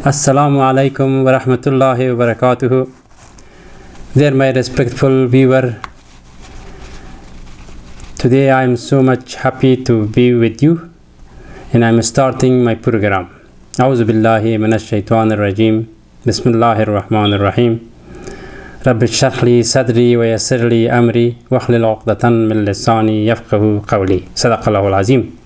Assalamu alaikum wa rahmatullahi wa barakatuhu. Dear my respectful viewer, today I am so much happy to be with you and I am starting my program. A'udhu billahi minash shaitanir rajim. Bismillahir rahmanir rahim. Rabbi shrah li sadri wa yassir li amri wahlul 'uqdatan min lisani yafqahu qawli. Sadaqallahul azim.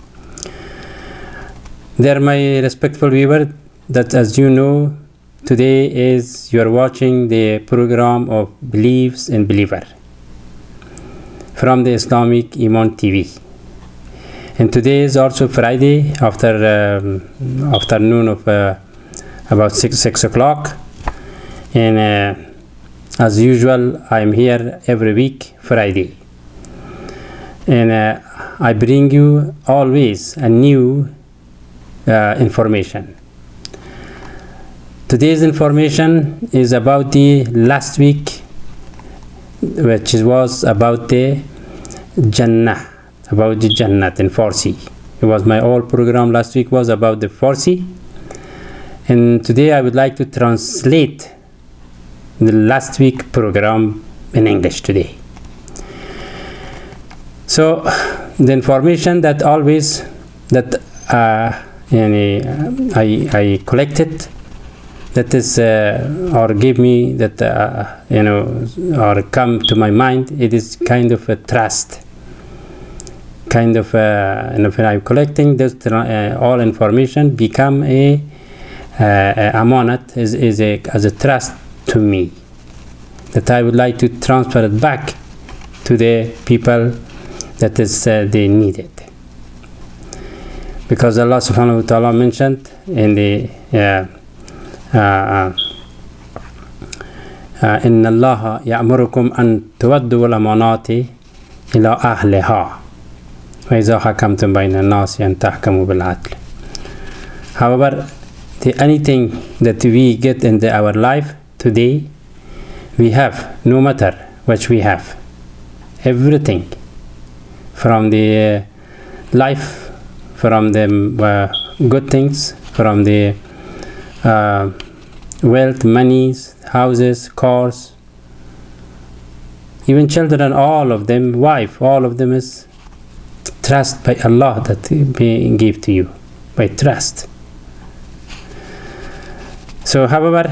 Dear my respectful viewer, that as you know, today is you are watching the program of Beliefs in Believer from the Islamic Iman TV. And today is also Friday after afternoon of about 6 o'clock. And as usual, I am here every week, Friday. And I bring you always a new information. Today's information is about the last week, which was about the Jannah, about the Jannat in Farsi. It was my whole program last week was about the Farsi, and today I would like to translate the last week program in English today. So the information that always that I collected, that is or give me that or come to my mind, it is kind of a trust, kind of when I'm collecting this all information become a amanat, is as a trust to me, that I would like to transfer it back to the people that is they need it, because Allah subhanahu wa ta'ala mentioned in the إن الله يأمركم أن تودوا الأمانات إلى أهلها وإذا حكمتم بين الناس أن تحكموا بالعدل. However, anything that we get in our life today, we have, no matter what we have, everything from the life, from the good things, from the wealth, monies, houses, cars, even children, all of them, wife, all of them is trust by Allah that He give to you, by trust. So however,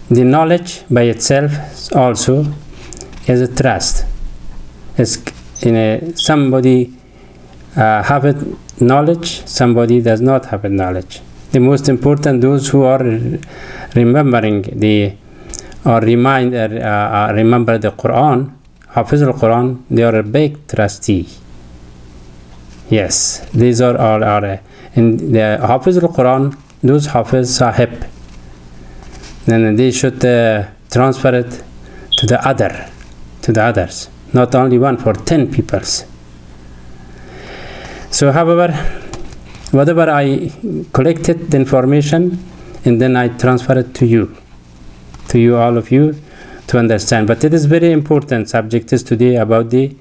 the knowledge by itself also is a trust. It's somebody have a knowledge, somebody does not have a knowledge. The most important, those who are remembering remember the Quran, Hafiz al-Quran, they are a big trustee. Yes, these are all and the Hafiz al-Quran, those Hafiz Sahib, then they should transfer it to the others, not only one, for 10 peoples. So however, whatever I collected the information, and then I transfer it to you, all of you, to understand. But it is very important subject is today about the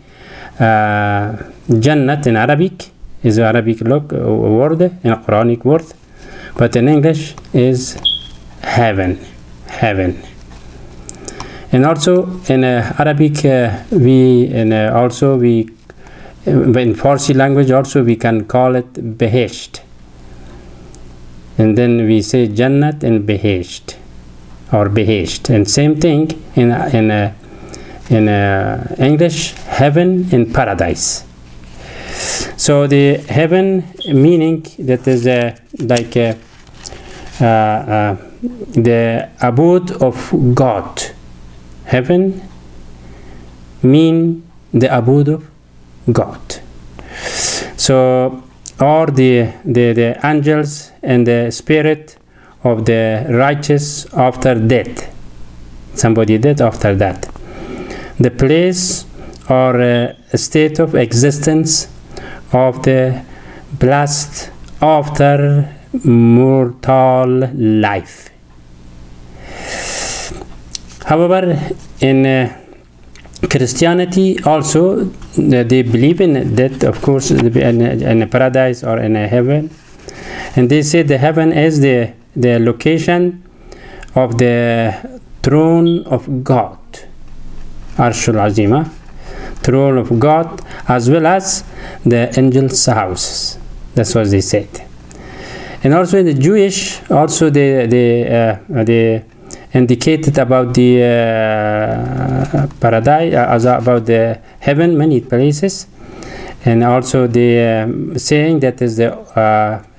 Jannat in Arabic, is an Arabic word, in a Quranic word, but in English is heaven. And also in Arabic, in Farsi language also we can call it Behesht, and then we say Jannat and Behesht, or Behesht, and same thing in English, heaven and paradise. So the heaven meaning that is like the abode of God. Heaven mean the abode of God. So or the angels and the spirit of the righteous after death, somebody dead after that, the place or a state of existence of the blessed after mortal life. However, in Christianity also they believe in that, of course, in a paradise or in a heaven, and they say the heaven is the the location of the throne of God, Arshul Azima, throne of God, as well as the angels' houses. That's what they said. And also in the Jewish, also they indicated about the paradise, about the heaven, many places. And also they saying that is the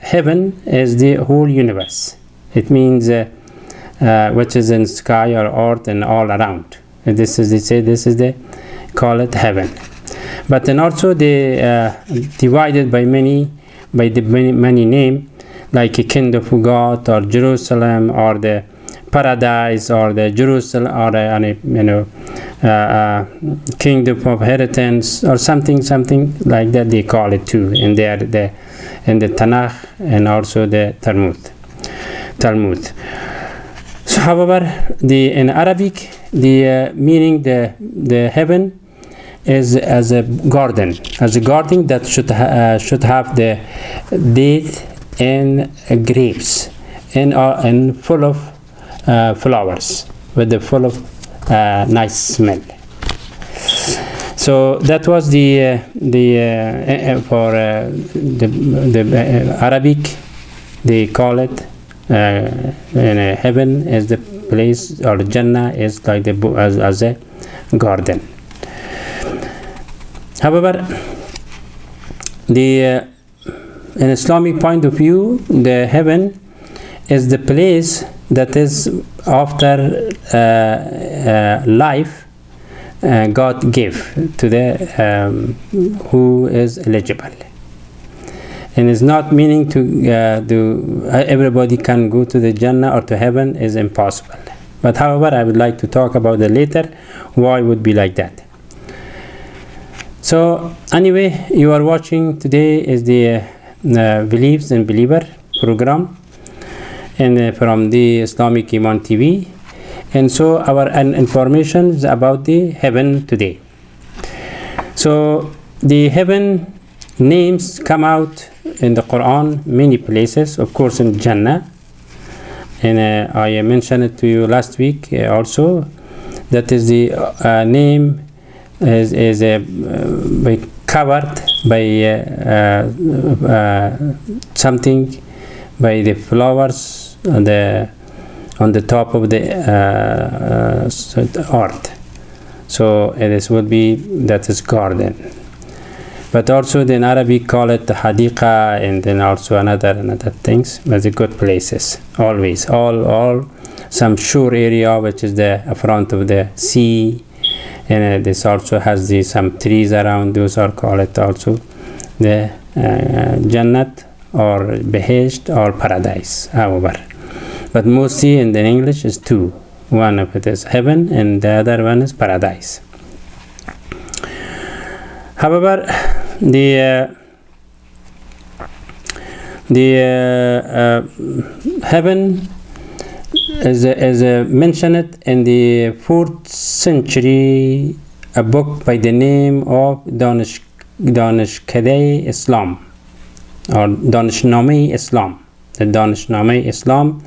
heaven is the whole universe. It means which is in sky or earth and all around. And this is, they say, this is the call it heaven. But then also they divided by many name, like a kingdom of God or Jerusalem or the paradise or the Jerusalem or kingdom of inheritance or something like that. They call it too in the Tanakh and also the Talmud. So, however, in Arabic, the meaning the heaven is as a garden that should have the date and grapes and full of flowers with the full of nice smell. So that was the Arabic. They call it heaven is the place, or Jannah is like as a garden. However, in Islamic point of view, the heaven is the place that is after life God gave to the who is eligible, and it's not meaning to everybody can go to the Jannah or to heaven is impossible. But however, I would like to talk about the later why it would be like that. So anyway, you are watching today is the Beliefs and Believer program, and from the Islamic Iman TV. And so our information is about the heaven today. So the heaven names come out in the Quran many places, of course in Jannah, and I mentioned it to you last week also. That is the name is covered by something, by the flowers on the top of the earth. So it will be that is garden. But also in Arabic call it hadiqa, and then also another things, but the good places always, all some shore area which is the front of the sea, and this also has some trees around. Those are called it also the Jannat or Behesht or paradise. However, but mostly in the English is two. One of it is heaven and the other one is paradise. However, the heaven is mentioned in the 4th century, a book by the name of Danishkadeh Islam or Danishname Islam. The Danishname Islam,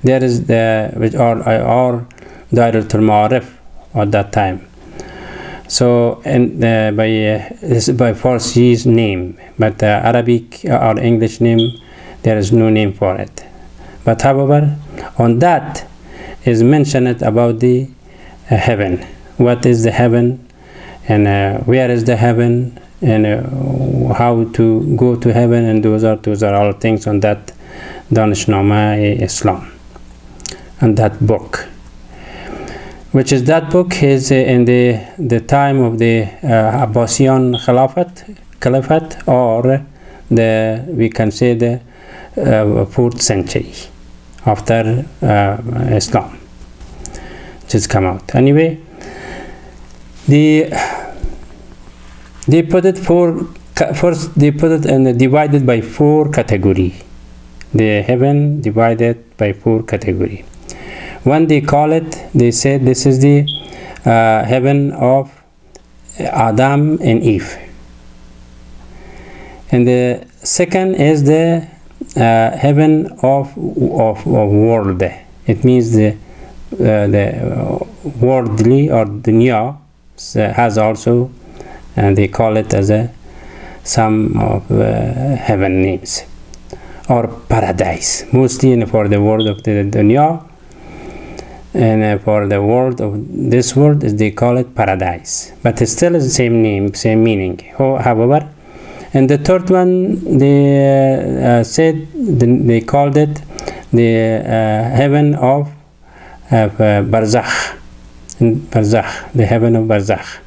there is which are Dairat al-Ma'arif at that time. So, and by Farsi's name, but Arabic or English name, there is no name for it. But however, on that is mentioned about the heaven. What is the heaven, and where is the heaven, and how to go to heaven, and those are all things on that Danishname Islam, and that book. Which is that book is in the time of the Abbasian Caliphate, or we can say the 4th century after Islam just come out. Anyway, they put it and divided by 4 categories. The heaven divided by 4 categories. One, they call it, they said this is the heaven of Adam and Eve. And the second is the heaven of world. It means the worldly or dunya has also, and they call it as some of heaven names, or paradise, mostly for the world of the dunya, and for the world of this world they call it paradise, but it still is the same name, same meaning. However, and the third one, they said they called it the heaven of barzakh, the heaven of barzakh.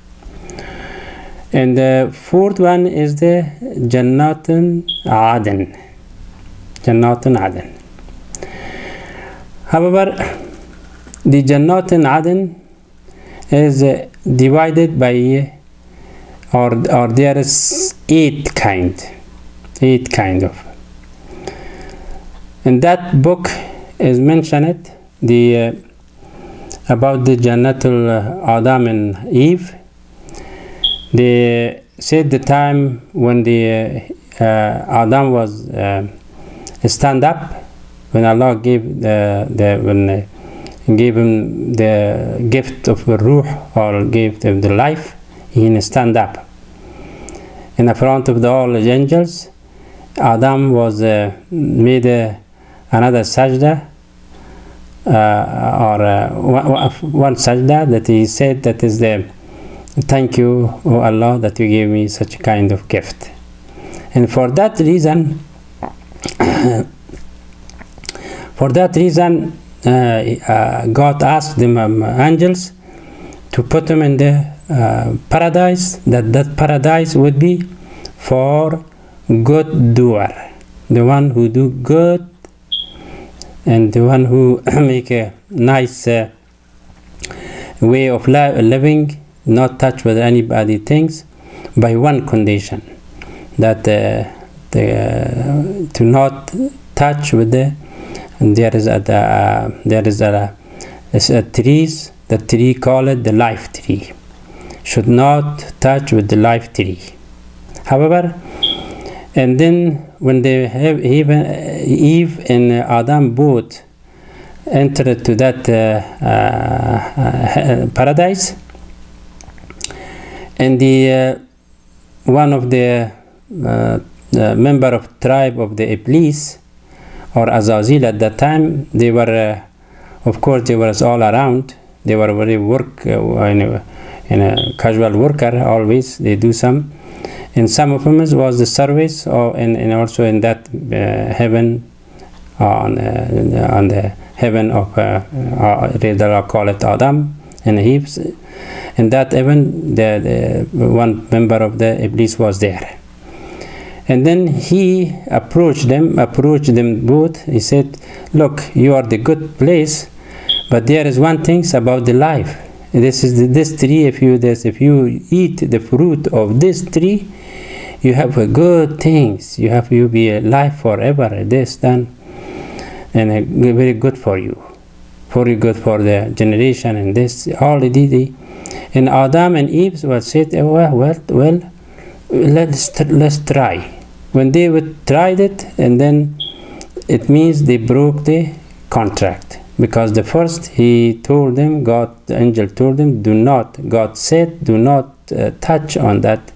And the fourth one is the Jannatun Aden. However, the Jannatun Aden is divided by, or there is eight kind of. In that book is mentioned about the Jannatul Adam and Eve. They said the time when the Adam was stand up, when Allah gave gave him the gift of ruh, or gave him the life, he stand up in the front of all the angels. Adam was made another sajda, or one sajda, that he said that is the thank you, O Allah, that you gave me such a kind of gift. And for that reason God asked the angels to put them in the paradise, that paradise would be for good doer, the one who do good, and the one who make a nice way of living, not touch with anybody things, by one condition, that to not touch with there is a trees, the tree called the life tree, should not touch with the life tree. However, and then when they have Eve and Adam both entered to that paradise, and the one of the member of tribe of the Iblis, or Azazil at that time, they were of course they were all around, they were very in a casual worker, always they do some, and some of them was the service, and also in that heaven, on the heaven of they call it Adam and Eve. In that heaven, the one member of the Iblis was there. And then he approached them both. He said, look, you are the good place, but there is one thing about the life. This tree, if you eat the fruit of this tree, you have good things. You be alive forever. This done, and very good for you, very good for the generation. And this all the did. And Adam and Eve was said, well, let's try. When they tried it, and then it means they broke the contract, because the first he told them, the angel told them, God said, do not touch on that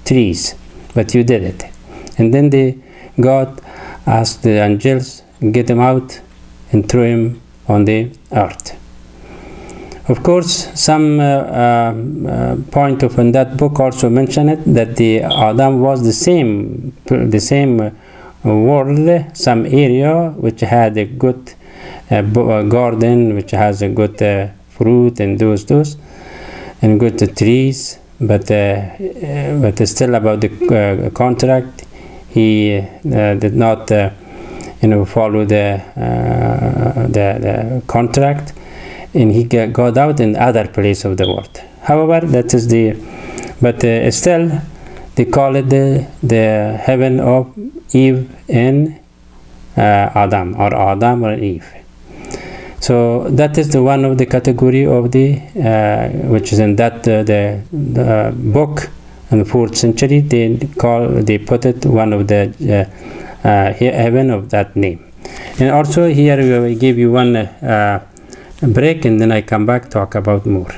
trees, but you did it. And then God asked the angels, get them out and throw him on the earth. Of course, some point of in that book also mentioned it, that the Adam was the same world, some area which had a good garden, which has a good fruit and those and good trees, but still about the contract, he did not follow the contract. And he got out in other place of the world. However, that is but still they call it the heaven of Eve and Adam, or Adam or Eve. So that is the one of the category of the which is in that the book in the 4th century. They put it one of the heaven of that name. And also here we will give you one break, and then I come back talk about more.